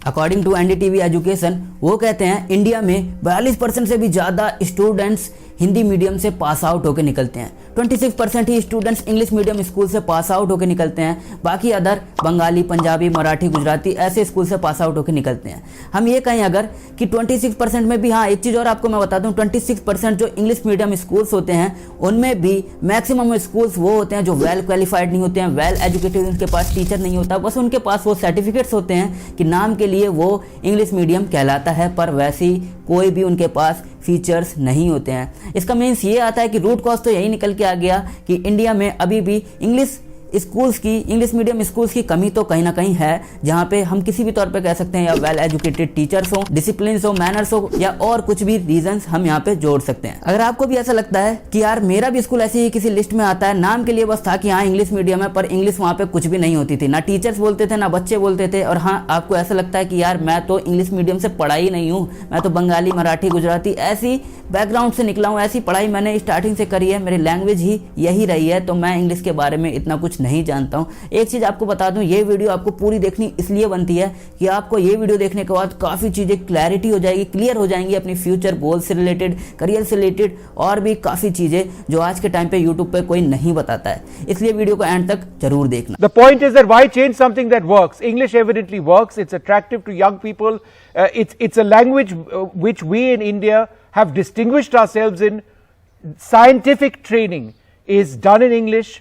According to NDTV education वो कहते हैं इंडिया में 42% से भी ज़्यादा स्टूडेंट्स हिंदी मीडियम से पास आउट होकर निकलते हैं। 26% ही स्टूडेंट्स इंग्लिश मीडियम स्कूल से पास आउट होकर निकलते हैं। बाकी अदर बंगाली, पंजाबी, मराठी, गुजराती ऐसे स्कूल से पास आउट होकर निकलते हैं। हम ये कहें अगर कि 26% में भी, हाँ एक चीज़ और आपको मैं बता दूं, 26% जो इंग्लिश मीडियम स्कूल्स होते हैं उनमें भी मैक्सिमम स्कूल्स वो होते हैं जो वेल क्वालिफाइड नहीं होते हैं, वेल एजुकेटेड, उनके पास टीचर नहीं होता, बस उनके पास वो सर्टिफिकेट्स होते हैं कि नाम के लिए वो इंग्लिश मीडियम कहलाता है, पर वैसी कोई भी उनके पास फीचर्स नहीं होते हैं। इसका मीन्स ये आता है कि रूट कॉज तो यही निकल के आ गया कि इंडिया में अभी भी इंग्लिश मीडियम स्कूल्स की कमी तो कहीं ना कहीं है, जहाँ पे हम किसी भी तौर पे कह सकते हैं या वेल एजुकेटेड टीचर्स हो, डिसिप्लिन हो, मैनर्स हो, या और कुछ भी रीजंस हम यहाँ पे जोड़ सकते हैं। अगर आपको भी ऐसा लगता है कि यार मेरा भी स्कूल ऐसे ही किसी लिस्ट में आता है, नाम के लिए बस था कि हाँ इंग्लिश मीडियम है, पर इंग्लिश वहाँ पे कुछ भी नहीं होती थी, ना टीचर्स बोलते थे ना बच्चे बोलते थे, और हाँ आपको ऐसा लगता है कि यार मैं तो इंग्लिश मीडियम से पढ़ा ही नहीं हूँ, मैं तो बंगाली, मराठी, गुजराती ऐसी बैकग्राउंड से निकला हूँ, ऐसी पढ़ाई मैंने स्टार्टिंग से करी है, मेरी लैंग्वेज ही यही रही है, तो मैं इंग्लिश के बारे में इतना कुछ नहीं जानता हूँ। एक चीज आपको बता दूं, ये वीडियो आपको पूरी देखनी इसलिए बनती है कि आपको ये वीडियो देखने के बाद काफी चीजें क्लैरिटी हो जाएगी, क्लियर हो जाएंगी अपनी फ्यूचर गोल से रिलेटेड, करियर से रिलेटेड, और भी काफी चीजें जो आज के टाइम पे यूट्यूब पे कोई नहीं बताता है, इसलिए वीडियो को एंड तक जरूर देखना। The point is that why change something that works? English evidently works. It's attractive to young people. It's a language which we in India have distinguished ourselves in. Scientific training is done in English.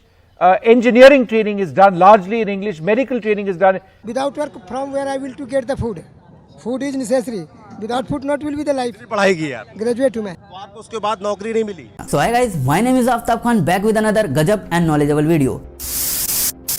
Engineering training is done largely in English. Medical training is done. Without work, from where I will to get the food? Food is necessary. Without food, not will be the life. पढ़ाई की यार, Graduate हूँ मैं। तो आपको उसके बाद नौकरी नहीं मिली। So hi guys, my name is Aftab Khan, back with another गजब and knowledgeable video.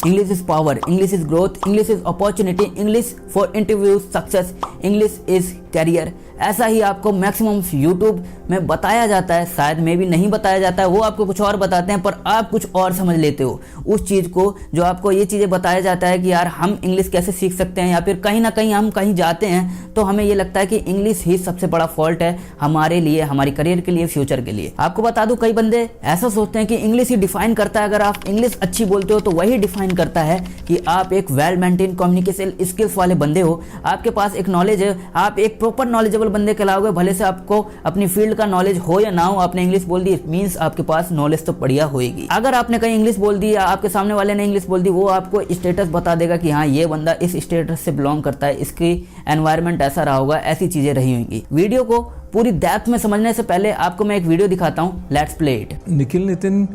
English is power, English is growth, English is opportunity, English for interviews, success, English is career। ऐसा ही आपको मैक्सिमम यूट्यूब में बताया जाता है, शायद में भी नहीं बताया जाता है, वो आपको कुछ और बताते हैं, पर आप कुछ और समझ लेते हो उस चीज़ को जो आपको ये चीज़ें बताया जाता है कि यार हम इंग्लिश कैसे सीख सकते हैं, या फिर कहीं ना कहीं हम कहीं जाते हैं तो हमें ये लगता है कि इंग्लिश ही सबसे बड़ा फॉल्ट है हमारे लिए, हमारी करियर के लिए, फ्यूचर के लिए। आपको बता दूं, कई बंदे ऐसा सोचते हैं कि इंग्लिश ही डिफाइन करता है, अगर आप इंग्लिश अच्छी बोलते हो तो वही डिफाइन करता है कि आप एक वेल मेंटेन कम्युनिकेशन स्किल्स वाले बंदे हो, आपके पास एक नॉलेज है, आप एक प्रॉपर नॉलेजेबल बंदे कहलाओगे, भले से आपको अपनी फील्ड का नॉलेज हो या ना हो। आपने इंग्लिश बोल दी, इट मींस आपके पास नॉलेज तो बढ़िया होगी। अगर आपने कहीं इंग्लिश बोल दी या आपके सामने वाले ने इंग्लिश बोल दी, वो आपको स्टेटस बता देगा कि हाँ ये बंदा इस स्टेटस से बिलोंग करता है, इसकी एनवायरनमेंट ऐसा रहा होगा, ऐसी चीजें रही होंगी। वीडियो को पूरी डेप्थ में समझने से पहले आपको मैं एक वीडियो दिखाता हूँ, let's play it. Nikhil, Nitin,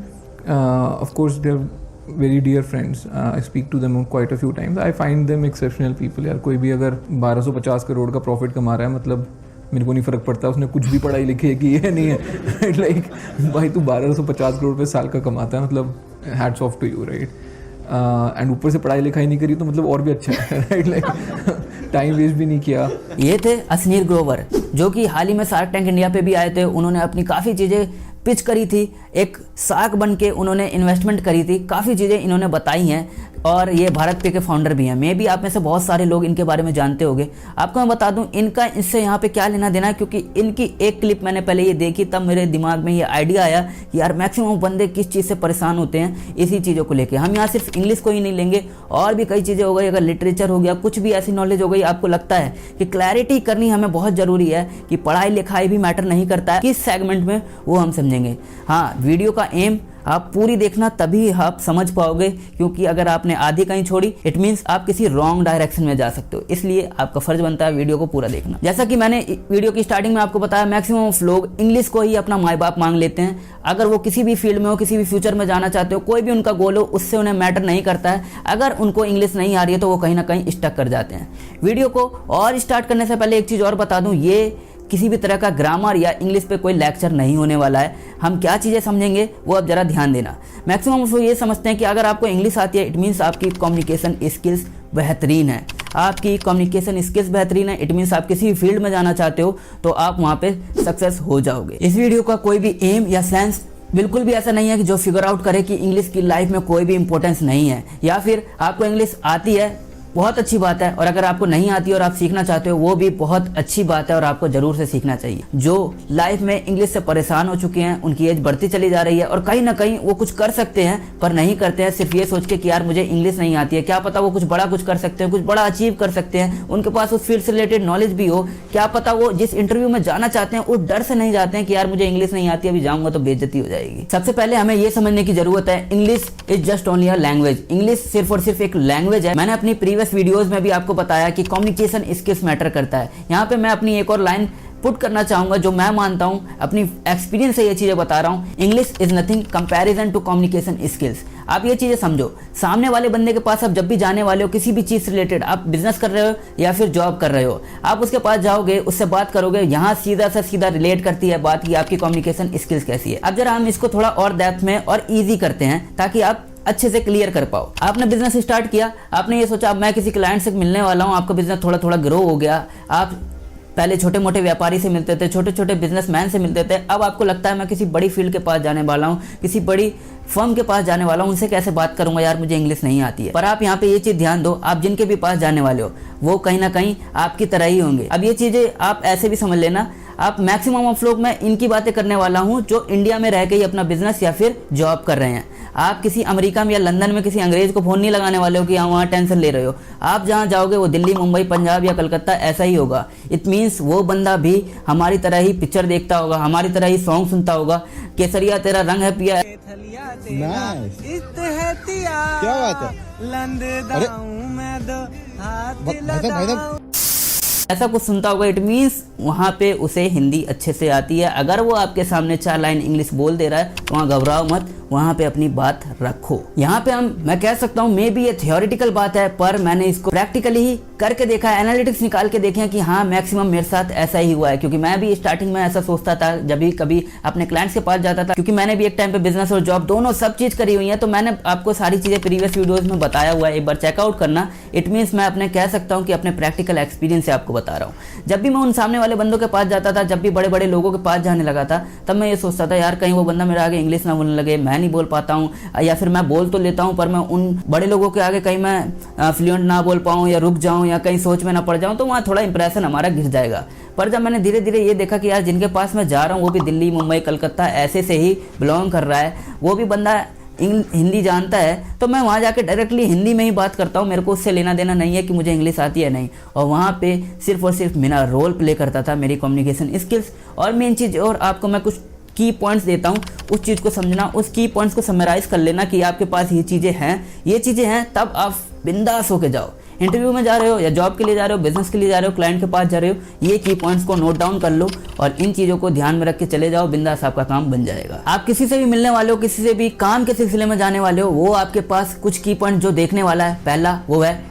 of course they are very dear friends. I speak to them quite a few times. I find them exceptional people. यार कोई भी अगर 1250 करोड़ का प्रॉफिट कमा रहा है, मतलब मेरे को नहीं फ़र्क पड़ता उसने कुछ भी पढ़ाई लिखी की है नहीं है। लाइक भाई तू 1250 करोड़ पे साल का कमाता है, मतलब hats off to you, right. And ऊपर से पढ़ाई लिखाई नहीं करी तो मतलब और भी अच्छा है, राइट। लाइक टाइम वेस्ट भी नहीं किया। ये थे असनीर ग्रोवर, जो कि हाल ही में शार्क टैंक इंडिया पे भी आए थे। उन्होंने अपनी काफ़ी चीज़ें पिच करी थी, एक शार्क बन के उन्होंने इन्वेस्टमेंट करी थी, काफ़ी चीज़ें इन्होंने बताई हैं, और ये भारत पे के फाउंडर भी हैं। मे भी आप में से बहुत सारे लोग इनके बारे में जानते होंगे। आपको मैं बता दूं इनका इससे यहाँ पे क्या लेना देना है, क्योंकि इनकी एक क्लिप मैंने पहले ये देखी, तब मेरे दिमाग में ये आइडिया आया कि यार मैक्सिमम बंदे किस चीज़ से परेशान होते हैं, इसी चीज़ों को लेकर। हम यहाँ सिर्फ इंग्लिश को ही नहीं लेंगे, और भी कई चीज़ें हो गई, अगर लिटरेचर हो गया, कुछ भी ऐसी नॉलेज हो गई, आपको लगता है कि क्लैरिटी करनी हमें बहुत ज़रूरी है कि पढ़ाई लिखाई भी मैटर नहीं करता है किस सेगमेंट में, वो हम समझेंगे। हाँ, वीडियो का एम आप पूरी देखना, तभी आप समझ पाओगे, क्योंकि अगर आपने आधी कहीं छोड़ी इट मीन्स आप किसी रॉन्ग डायरेक्शन में जा सकते हो, इसलिए आपका फर्ज बनता है वीडियो को पूरा देखना। जैसा कि मैंने वीडियो की स्टार्टिंग में आपको बताया, मैक्सिमम लोग इंग्लिश को ही अपना माँ बाप मान लेते हैं। अगर वो किसी भी फील्ड में हो, किसी भी फ्यूचर में जाना चाहते हो, कोई भी उनका गोल हो, उससे उन्हें मैटर नहीं करता है। अगर उनको इंग्लिश नहीं आ रही है तो वो कहीं ना कहीं स्टक कर जाते हैं। वीडियो को और स्टार्ट करने से पहले एक चीज़ और बता दूँ, ये किसी भी तरह का ग्रामर या इंग्लिश पे कोई लेक्चर नहीं होने वाला है। हम क्या चीज़ें समझेंगे वो अब जरा ध्यान देना। मैक्सिमम उसको ये समझते हैं कि अगर आपको इंग्लिश आती है इट मीन्स आपकी कम्युनिकेशन स्किल्स बेहतरीन है, आपकी कम्युनिकेशन स्किल्स बेहतरीन है, इट मीन्स आप किसी भी फील्ड में जाना चाहते हो तो आप वहाँ पे सक्सेस हो जाओगे। इस वीडियो का कोई भी एम या सेंस बिल्कुल भी ऐसा नहीं है कि जो फिगर आउट करे कि इंग्लिश की लाइफ में कोई भी इंपॉर्टेंस नहीं है, या फिर आपको इंग्लिश आती है बहुत अच्छी बात है, और अगर आपको नहीं आती और आप सीखना चाहते हो वो भी बहुत अच्छी बात है और आपको जरूर से सीखना चाहिए। जो लाइफ में इंग्लिश से परेशान हो चुके हैं, उनकी एज बढ़ती चली जा रही है और कहीं ना कहीं वो कुछ कर सकते हैं पर नहीं करते हैं, सिर्फ ये सोच के कि यार मुझे इंग्लिश नहीं आती है। क्या पता वो कुछ बड़ा कुछ कर सकते हैं, कुछ बड़ा अचीव कर सकते हैं, उनके पास उस फील्ड से रिलेटेड नॉलेज भी हो। क्या पता वो जिस इंटरव्यू में जाना चाहते हैं उस डर से नहीं जाते हैं कि यार मुझे इंग्लिश नहीं आती, अभी जाऊंगा तो बेइज्जती हो जाएगी। सबसे पहले हमें ये समझने की जरूरत है, English is just only a language. English सिर्फ और सिर्फ एक लैंग्वेज है। मैंने अपनी प्रीवियस वीडियोस में भी आपको बताया कि कम्युनिकेशन स्किल्स मैटर करता है। यहाँ पे मैं अपनी एक और लाइन पुट करना चाहूंगा जो मैं मानता हूं, अपनी एक्सपीरियंस से ये चीजें बता रहा हूं। English is nothing comparison to communication skills. आप ये चीजें समझो, सामने वाले बंदे के पास आप जब भी जाने वाले हो किसी भी चीज से रिलेटेड, आप बिजनेस कर रहे हो या फिर जॉब कर रहे हो, आप उसके पास जाओगे, उससे बात करोगे, यहाँ सीधा से सीधा रिलेट करती है बात कि आपकी कम्युनिकेशन स्किल्स कैसी है। अब जरा हम इसको थोड़ा और डेप्थ में और ईजी करते हैं ताकि आप अच्छे से क्लियर कर पाओ। आपने बिजनेस स्टार्ट किया, आपने ये सोचा अब मैं किसी क्लाइंट से मिलने वाला हूँ, आपका बिजनेस थोड़ा थोड़ा ग्रो हो गया। आप पहले छोटे मोटे व्यापारी से मिलते थे, छोटे छोटे बिजनेसमैन से मिलते थे, अब आपको लगता है मैं किसी बड़ी फील्ड के पास जाने वाला हूँ, किसी बड़ी फर्म के पास जाने वाला हूँ, उनसे कैसे बात करूंगा, यार मुझे इंग्लिश नहीं आती है। पर आप यहाँ पे ये चीज ध्यान दो, आप जिनके भी पास जाने वाले हो वो कहीं ना कहीं आपकी तरह ही होंगे। अब ये चीजें आप ऐसे भी समझ लेना, आप मैक्सिमम ऑफ लोग, मैं इनकी बातें करने वाला हूँ जो इंडिया में रह के ही अपना बिजनेस या फिर जॉब कर रहे हैं। आप किसी अमेरिका में या लंदन में किसी अंग्रेज को फोन नहीं लगाने वाले हो कि आप वहाँ टेंशन ले रहे हो। आप जहाँ जाओगे वो दिल्ली, मुंबई, पंजाब या कलकत्ता ऐसा ही होगा। इट मीन्स वो बंदा भी हमारी तरह ही पिक्चर देखता होगा, हमारी तरह ही सॉन्ग सुनता होगा, केसरिया तेरा रंग है पिया। क्या बात है? अरे ऐसा कुछ सुनता होगा। इट मीन्स वहाँ पे उसे हिंदी अच्छे से आती है। अगर वो आपके सामने 4 लाइन इंग्लिश बोल दे रहा है तो वहाँ घबराओ मत, वहाँ पे अपनी बात रखो। यहाँ पे मैं कह सकता हूँ मे बी ये थियोरिटिकल बात है पर मैंने इसको प्रैक्टिकली ही करके देखा है, एनालिटिक्स निकाल के देखे कि हाँ मैक्सिमम मेरे साथ ऐसा ही हुआ है। क्योंकि मैं भी स्टार्टिंग में ऐसा सोचता था जब भी कभी अपने क्लाइंट्स के पास जाता था, क्योंकि मैंने भी एक टाइम पे बिजनेस और जॉब दोनों सब चीज करी हुई है, तो मैंने आपको सारी चीजें प्रीवियस वीडियोज में बताया हुआ है, एक बार चेकआउट करना। इट मीन्स मैं अपने कह सकता हूँ कि अपने प्रैक्टिकल एक्सपीरियंस से आपको बता रहा हूँ। जब भी मैं उन सामने वाले बंदों के पास जाता था, जब भी बड़े बड़े लोगों के पास जाने लगा था, तब मैं ये सोचता था यार कहीं वो बंदा मेरे आगे इंग्लिश ना बोलने लगे, मैं नहीं बोल पाता हूँ, या फिर मैं बोल तो लेता हूँ पर मैं उन बड़े लोगों के आगे कहीं मैं फ्लुएंट ना बोल पाऊँ या रुक जाऊँ या कहीं सोच में ना पड़ जाऊँ, तो वहाँ थोड़ा इंप्रेशन हमारा गिर जाएगा। पर जब मैंने धीरे धीरे ये देखा कि यार जिनके पास मैं जा रहा हूँ वो भी दिल्ली, मुंबई, कलकत्ता ऐसे से ही बिलोंग कर रहा है, वो भी बंदा हिंदी जानता है, तो मैं वहाँ जाके डायरेक्टली हिंदी में ही बात करता हूँ। मेरे को उससे लेना देना नहीं है कि मुझे इंग्लिश आती है नहीं। और वहाँ पे सिर्फ और सिर्फ मेरा रोल प्ले करता था मेरी कम्युनिकेशन स्किल्स। और मेन चीज़, और आपको मैं कुछ की पॉइंट्स देता हूँ, उस चीज़ को समझना, उस की पॉइंट्स को समराइज़ कर लेना कि आपके पास ये चीज़ें हैं, तब आप बिंदास होके जाओ। इंटरव्यू में जा रहे हो या जॉब के लिए जा रहे हो, बिजनेस के लिए जा रहे हो, क्लाइंट के पास जा रहे हो, ये की पॉइंट्स को नोट डाउन कर लो और इन चीज़ों को ध्यान में रख के चले जाओ, बिंदास आपका काम बन जाएगा। आप किसी से भी मिलने वाले हो, किसी से भी काम के सिलसिले में जाने वाले हो, वो आपके पास कुछ की पॉइंट जो देखने वाला है, पहला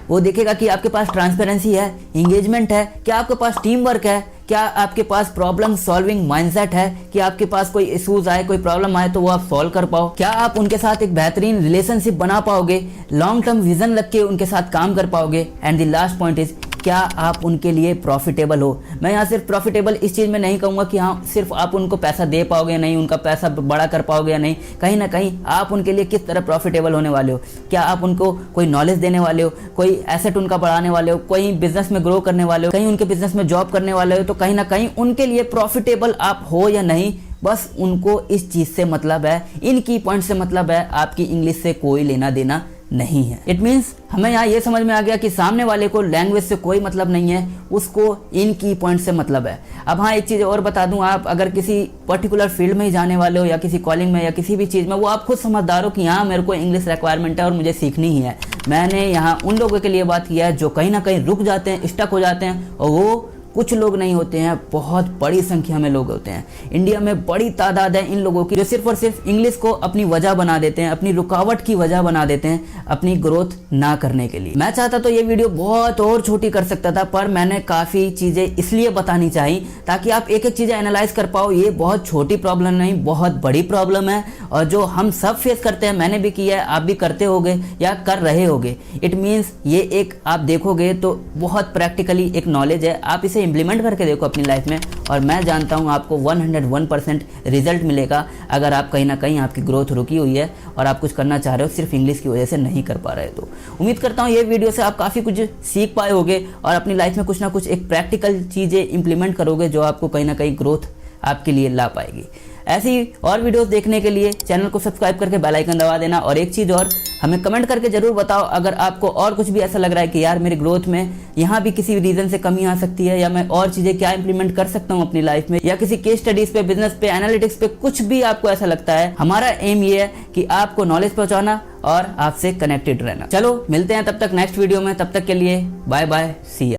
वो देखेगा कि आपके पास ट्रांसपेरेंसी है, इंगेजमेंट है, क्या आपके पास टीम वर्क है, क्या आपके पास प्रॉब्लम सॉल्विंग माइंडसेट है, कि आपके पास कोई इश्यूज आए, कोई प्रॉब्लम आए तो वो आप सॉल्व कर पाओ, क्या आप उनके साथ एक बेहतरीन रिलेशनशिप बना पाओगे, लॉन्ग टर्म विजन रख के उनके साथ काम कर पाओगे, and the last point is क्या आप उनके लिए प्रॉफिटेबल हो। मैं यहाँ सिर्फ प्रॉफिटेबल इस चीज़ में नहीं कहूँगा कि हाँ सिर्फ आप उनको पैसा दे पाओगे या नहीं, उनका पैसा बड़ा कर पाओगे या नहीं, कहीं ना कहीं आप उनके लिए किस तरह प्रॉफिटेबल होने वाले हो। क्या आप उनको कोई नॉलेज देने वाले हो, कोई एसेट उनका बढ़ाने वाले हो, कोई बिजनेस में ग्रो करने वाले हो, कहीं उनके बिजनेस में जॉब करने वाले हो, तो कहीं ना कहीं उनके लिए प्रॉफिटेबल आप हो या नहीं, बस उनको इस चीज़ से मतलब है, इन की पॉइंट से मतलब है, आपकी इंग्लिश से कोई लेना देना नहीं है। इट मीन्स हमें यहाँ ये समझ में आ गया कि सामने वाले को लैंग्वेज से कोई मतलब नहीं है, उसको इन की पॉइंट से मतलब है। अब हाँ एक चीज़ और बता दूं, आप अगर किसी पर्टिकुलर फील्ड में ही जाने वाले हो या किसी कॉलिंग में या किसी भी चीज़ में, वो आप खुद समझदार हो कि यहाँ मेरे को इंग्लिश रिक्वायरमेंट है और मुझे सीखनी ही है। मैंने यहाँ उन लोगों के लिए बात किया है जो कहीं ना कहीं रुक जाते हैं, स्टक हो जाते हैं, और वो कुछ लोग नहीं होते हैं, बहुत बड़ी संख्या में लोग होते हैं। इंडिया में बड़ी तादाद है इन लोगों की जो सिर्फ और सिर्फ इंग्लिश को अपनी वजह बना देते हैं, अपनी रुकावट की वजह बना देते हैं, अपनी ग्रोथ ना करने के लिए। मैं चाहता तो ये वीडियो बहुत और छोटी कर सकता था, पर मैंने काफ़ी चीज़ें इसलिए बतानी चाहिए ताकि आप एक एक चीज़ें एनालाइज कर पाओ। ये बहुत छोटी प्रॉब्लम नहीं, बहुत बड़ी प्रॉब्लम है, और जो हम सब फेस करते हैं, मैंने भी किया है, आप भी करते होगे या कर रहे होगे। इट मीन्स ये एक आप देखोगे तो बहुत प्रैक्टिकली एक नॉलेज है, आप इसे इम्प्लीमेंट करके देखो अपनी लाइफ में, और मैं जानता हूँ आपको 101% रिजल्ट मिलेगा। अगर आप कहीं ना कहीं आपकी ग्रोथ रुकी हुई है और आप कुछ करना चाह रहे हो सिर्फ इंग्लिश की वजह से नहीं कर पा रहे, तो उम्मीद करता हूँ ये वीडियो से आप काफ़ी कुछ सीख पाए होगे और अपनी लाइफ में कुछ ना कुछ एक प्रैक्टिकल चीज़ें इंप्लीमेंट करोगे जो आपको कहीं ना कहीं ग्रोथ आपके लिए ला पाएगी। ऐसी और वीडियोस देखने के लिए चैनल को सब्सक्राइब करके बेल आइकन दबा देना। और एक चीज़ और, हमें कमेंट करके ज़रूर बताओ अगर आपको और कुछ भी ऐसा लग रहा है कि यार मेरी ग्रोथ में यहाँ भी किसी रीज़न से कमी आ सकती है, या मैं और चीज़ें क्या इंप्लीमेंट कर सकता हूँ अपनी लाइफ में, या किसी केस स्टडीज़ पे, बिजनेस पे, एनालिटिक्स पे कुछ भी आपको ऐसा लगता है। हमारा एम ये है कि आपको नॉलेज पहुँचाना और आपसे कनेक्टेड रहना। चलो मिलते हैं तब तक नेक्स्ट वीडियो में, तब तक के लिए बाय बाय, सी यू।